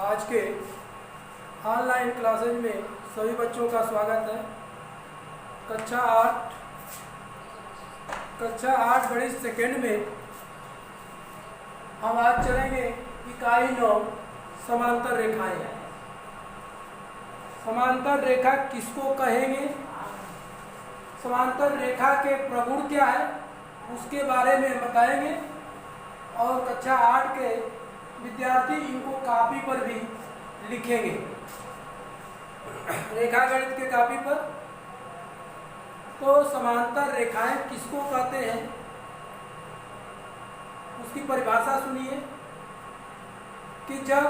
आज के online classes में सभी बच्चों का स्वागत है। कक्षा 8 गणित सेकेंड में हम आज चलेंगे इकाई 9 समांतर रेखाएं। समांतर रेखा किसको कहेंगे, समांतर रेखा के प्रगुण क्या है उसके बारे में बताएंगे और कक्षा 8 के विद्यार्थी इनको कॉपी पर भी लिखेंगे, रेखा गणित के कॉपी पर। तो समांतर रेखाएं किसको कहते हैं उसकी परिभाषा सुनिए कि जब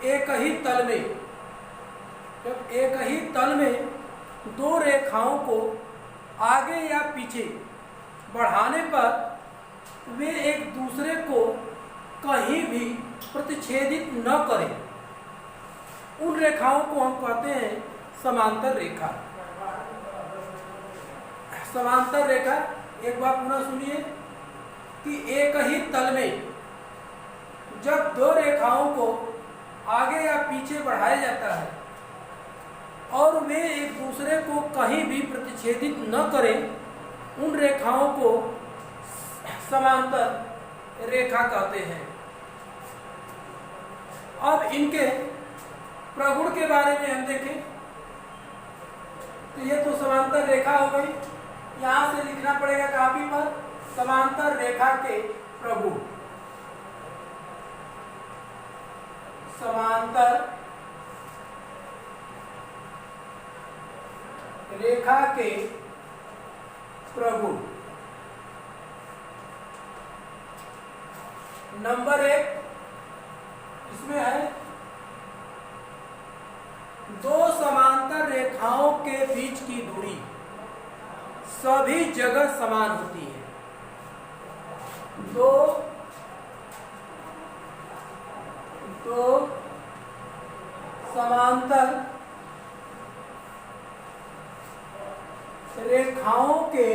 एक ही तल में दो रेखाओं को आगे या पीछे बढ़ाने पर वे एक दूसरे को कहीं भी प्रतिच्छेदित न करें, उन रेखाओं को हम कहते हैं समांतर रेखा। समांतर रेखा एक बार पुनः सुनिए कि एक ही तल में जब दो रेखाओं को आगे या पीछे बढ़ाया जाता है और वे एक दूसरे को कहीं भी प्रतिच्छेदित न करें, उन रेखाओं को समांतर रेखा कहते हैं। अब इनके प्रगुण के बारे में हम देखें तो ये तो समांतर रेखा हो गई। यहां से लिखना पड़ेगा कॉपी पर समांतर रेखा के प्रगुण। समांतर रेखा के प्रगुण। नंबर 1 इसमें है, दो समांतर रेखाओं के बीच की दूरी सभी जगह समान होती है। दो समांतर रेखाओं के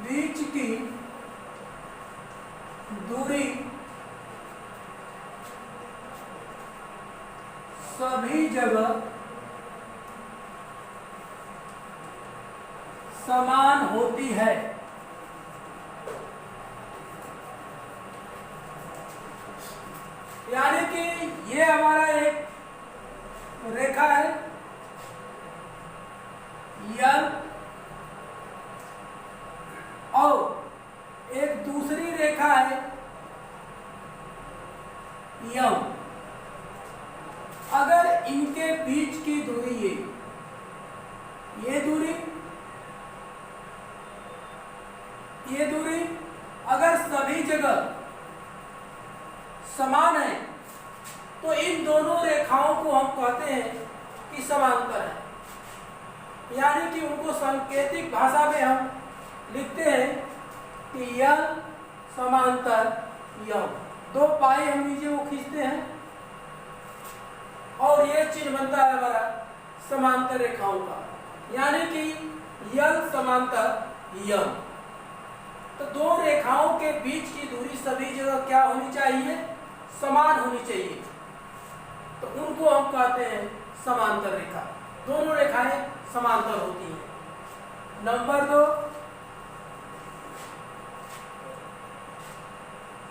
बीच की दूरी सभी जगह समान होती है। यानी कि ये हमारा एक रेखा है यल और एक दूसरी रेखा है यम। अगर इनके बीच की दूरी ये दूरी अगर सभी जगह समान है तो इन दोनों रेखाओं को हम कहते हैं कि समांतर है। यानी कि उनको सांकेतिक भाषा में हम लिखते हैं कि यल समांतर यम। दो पाई हम नीचे वो खींचते हैं और ये चिन्ह बनता है हमारा समांतर रेखाओं का, यानी कि यल समांतर यम। तो दो रेखाओं के बीच की दूरी सभी जगह क्या होनी चाहिए, समान होनी चाहिए। तो उनको हम कहते हैं समांतर रेखा। दोनों रेखाएं समांतर होती हैं। नंबर 2,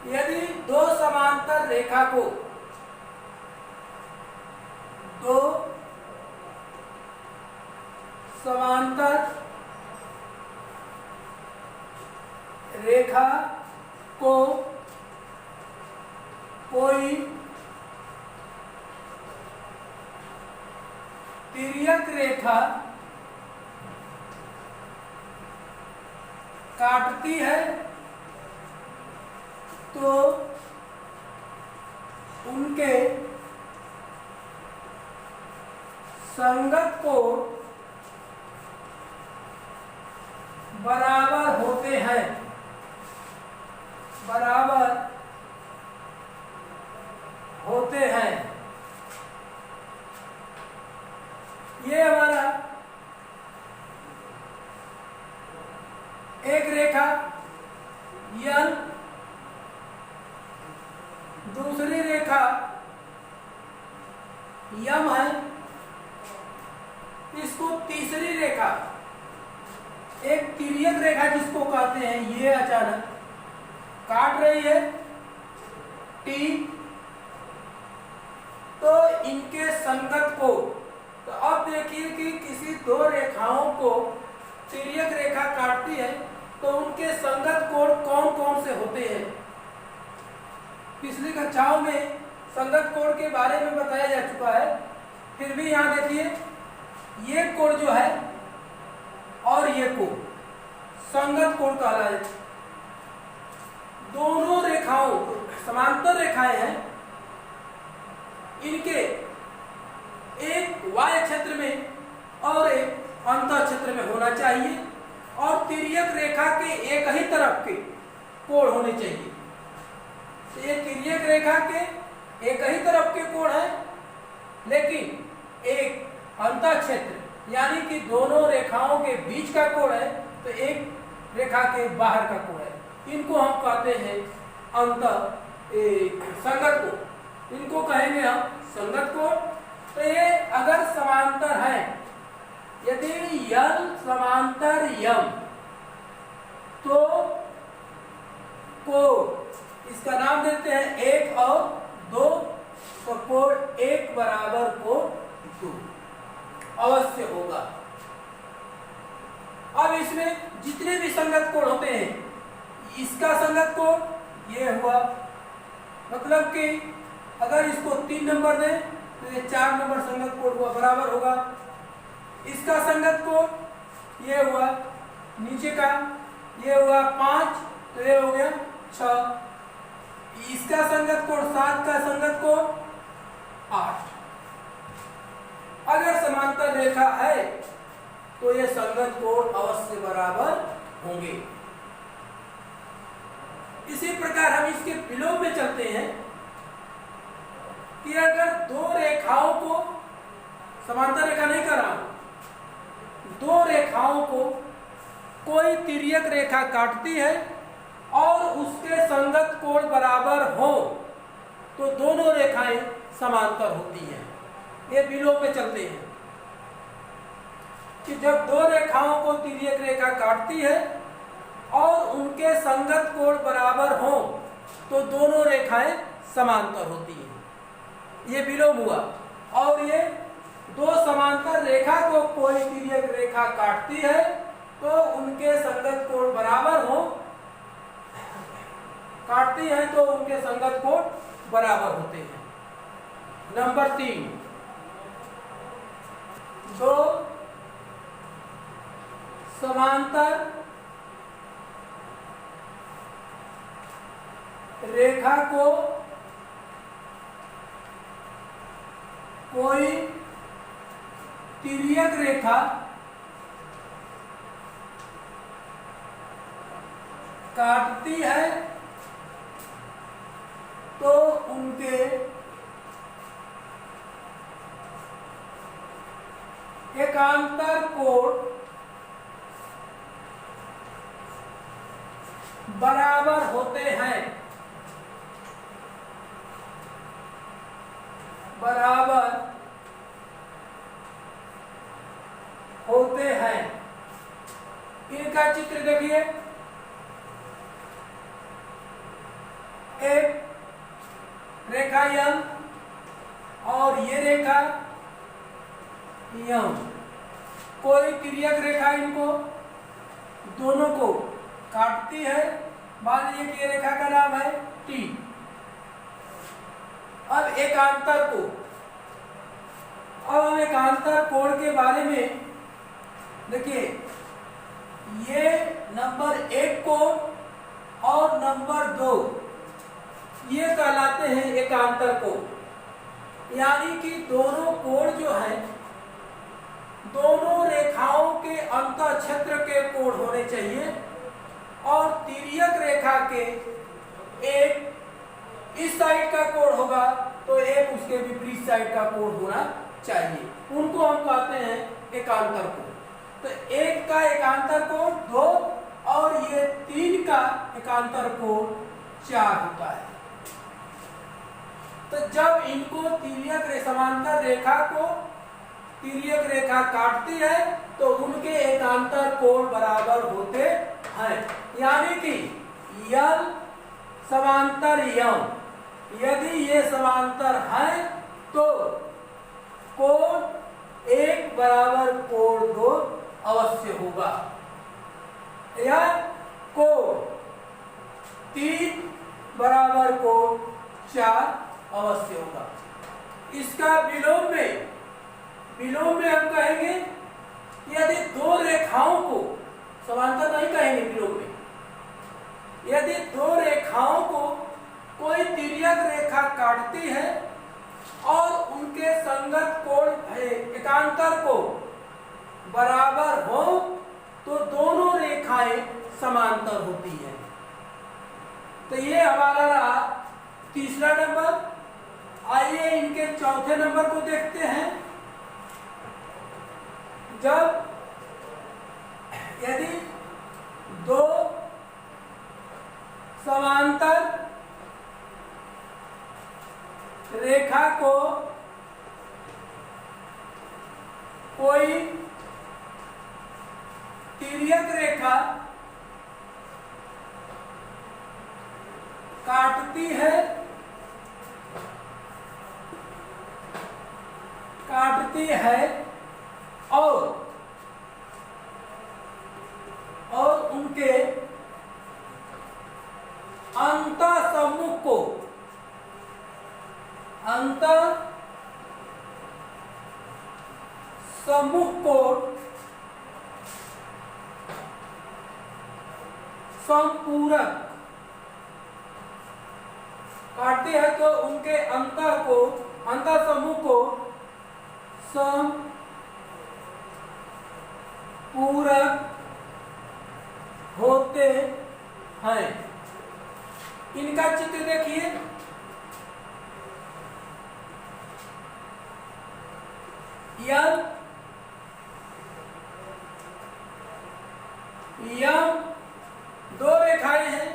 यदि दो समांतर रेखा को दो समांतर रेखा को कोई तिर्यक रेखा काटती है तो उनके संगत को बराबर होते हैं। ये हमारा एक रेखा यल दूसरी रेखा यम है, इसको तीसरी रेखा, एक तिर्यक रेखा जिसको कहते हैं, ये अचानक काट रही है टी, तो इनके संगत कोण, तो अब देखिए कि किसी दो रेखाओं को तिर्यक रेखा काटती है तो उनके संगत कोण कौन कौन से होते हैं। पिछली कक्षाओं में संगत कोण के बारे में बताया जा चुका है, फिर भी यहाँ देखिए ये कोण जो है और ये कोण संगत कोण कहलाए। दोनों रेखाओं समांतर रेखाएं हैं, इनके एक वाय क्षेत्र में और एक अंतः क्षेत्र में होना चाहिए और तिर्यक रेखा के एक ही तरफ के कोण होने चाहिए। तो ये तिर्यक रेखा के एक ही तरफ के कोण है, लेकिन एक अंतः क्षेत्र यानी कि दोनों रेखाओं के बीच का कोण है, तो एक रेखा के बाहर का कोण है। इनको हम कहते हैं संगत कोण, इनको कहेंगे हम संगत कोण। तो ये अगर समांतर है, यदि यल समांतर यम, तो कोण इसका नाम देते हैं एक और दो, तो कोण एक बराबर कोण दो अवश्य होगा। अब इसमें जितने भी संगत कोण होते हैं, इसका संगत कोण ये हुआ, मतलब कि अगर इसको 3 नंबर दें तो ये 4 नंबर संगत कोण हुआ, बराबर होगा। इसका संगत कोण ये हुआ, नीचे का ये हुआ 5, तो ये हो गया 6। इसका संगत कोण 7 का संगत कोण 8। अगर समांतर रेखा है तो ये संगत कोण अवश्य बराबर होंगे। इसी प्रकार हम इसके विलोम में चलते हैं कि अगर दो रेखाओं को, समांतर रेखा नहीं कर रहा हूं, दो रेखाओं को कोई तिर्यक रेखा काटती है और उसके संगत कोण बराबर हो, तो दोनों रेखाएं समांतर होती हैं। ये विलोम में चलते हैं कि जब दो रेखाओं को तिर्यक रेखा काटती है और उनके संगत कोण बराबर हो, तो दोनों रेखाएं समांतर होती हैं। ये विलोम हुआ। और ये दो समांतर रेखा को कोई तिर्यक रेखा काटती है तो उनके संगत कोण बराबर हो, काटती है तो उनके संगत कोण बराबर होते हैं। नंबर 3, दो समांतर रेखा को कोई तिर्यक रेखा काटती है तो उनके एकांतर कोण बराबर होते हैं, बराबर होते हैं। इनका चित्र देखिए, एक रेखा यम और ये रेखा यम, कोई तिर्यक रेखा इनको दोनों को काटती है। मान लीजिए कि ये रेखा का नाम है टी। अब एकांतर को, अब हम एकांतर कोण के बारे में देखिए, ये नंबर 1 कोण और नंबर 2 ये कहलाते हैं एकांतर कोण। यानी कि दोनों कोण जो हैं, दोनों रेखाओं के अंतः क्षेत्र के कोण होने चाहिए और तिर्यक रेखा के एक इस साइड का कोण होगा तो एक उसके विपरीत साइड का कोण होना चाहिए। उनको हम कहते हैं एकांतर कोण। तो एक का एकांतर कोण 2 और ये 3 का एकांतर कोण 4 होता है। तो जब इनको समांतर रेखा को तिर्यक रेखा काटती है तो उनके एकांतर कोण बराबर होते हैं। यानी कि यल समांतर यम, यदि ये समांतर है तो कोण 1 बराबर कोण 2 अवश्य होगा, या कोण 3 बराबर कोण 4 अवश्य होगा। इसका विलोम में हम कहेंगे यदि दो रेखाओं को, समांतर नहीं कहेंगे विलोम में, यदि दो रेखाओं को कोई तिर्यक रेखा काटती है और उनके संगत कोण एकांतर को बराबर हो तो दोनों रेखाएं समांतर होती हैं। तो ये हमारा रहा तीसरा नंबर। आइए इनके चौथे नंबर को देखते हैं। जब यदि दो समांतर रेखा को कोई तिर्यक रेखा काटती है और उनके अंतःसम्मुख कोण संपूरक काटते हैं तो उनके अंतःसम्मुख को संपूरक होते हैं। इनका चित्र देखिए। यम दो रेखाएं हैं,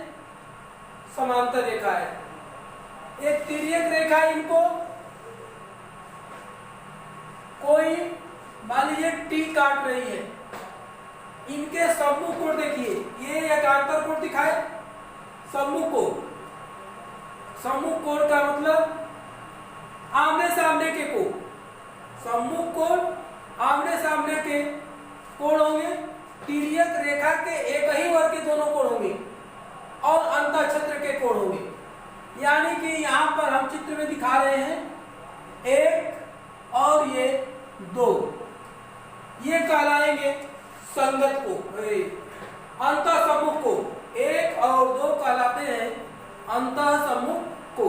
समांतर रेखाएं, एक तिर्यक रेखा इनको कोई मान लीजिए टी काट रही है। इनके सम्मुख कोण देखिए, ये एकांतर कोण दिखाए सम्मुख कोण का मतलब आमने सामने के कोण, सम्मुख कोण आमने सामने के कोण होंगे। तिर्यक रेखा के एक ही वर्ग के दोनों कोण होंगे और अंतःक्षेत्र के कोण होंगे। यानी कि यहाँ पर हम चित्र में दिखा रहे हैं 1 और ये 2, ये कहलाएंगे संगत को, अंतःसम्मुख को। 1 और 2 कहलाते हैं अंतःसम्मुख को।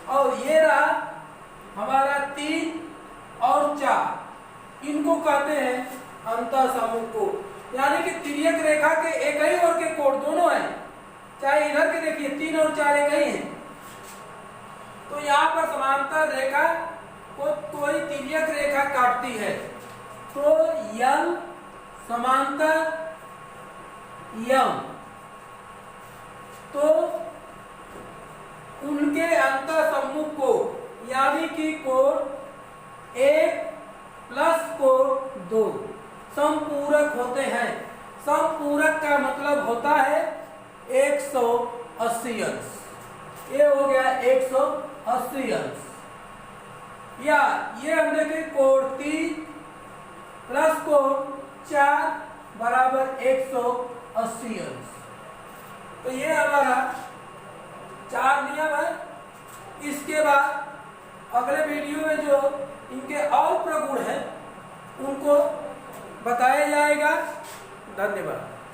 और ये रहा हमारा 3 और 4, इनको कहते हैं अंतःसम्मुख को। यानी कि तिर्यक रेखा के एक ही वर्ग के कोण दोनों हैं, चाहे इधर के देखिए 3 और 4 एक ही हैं। तो यहाँ पर समांतर रेखा को कोई तिर्यक रेखा काटती है तो यम समांतर यम, तो उनके अंतःसम्मुख को यानी कि कोण 1 प्लस कोण 2 संपूरक होते हैं। संपूरक का मतलब होता है 180 अंश। ये हो गया 180 अंश। या ये हम देखें कोण 3 प्लस कोण 4 बराबर 180 अंश। तो ये हमारा 4 नियम है। इसके बाद अगले वीडियो में जो इनके और प्रगुण हैं उनको बताया जाएगा। धन्यवाद।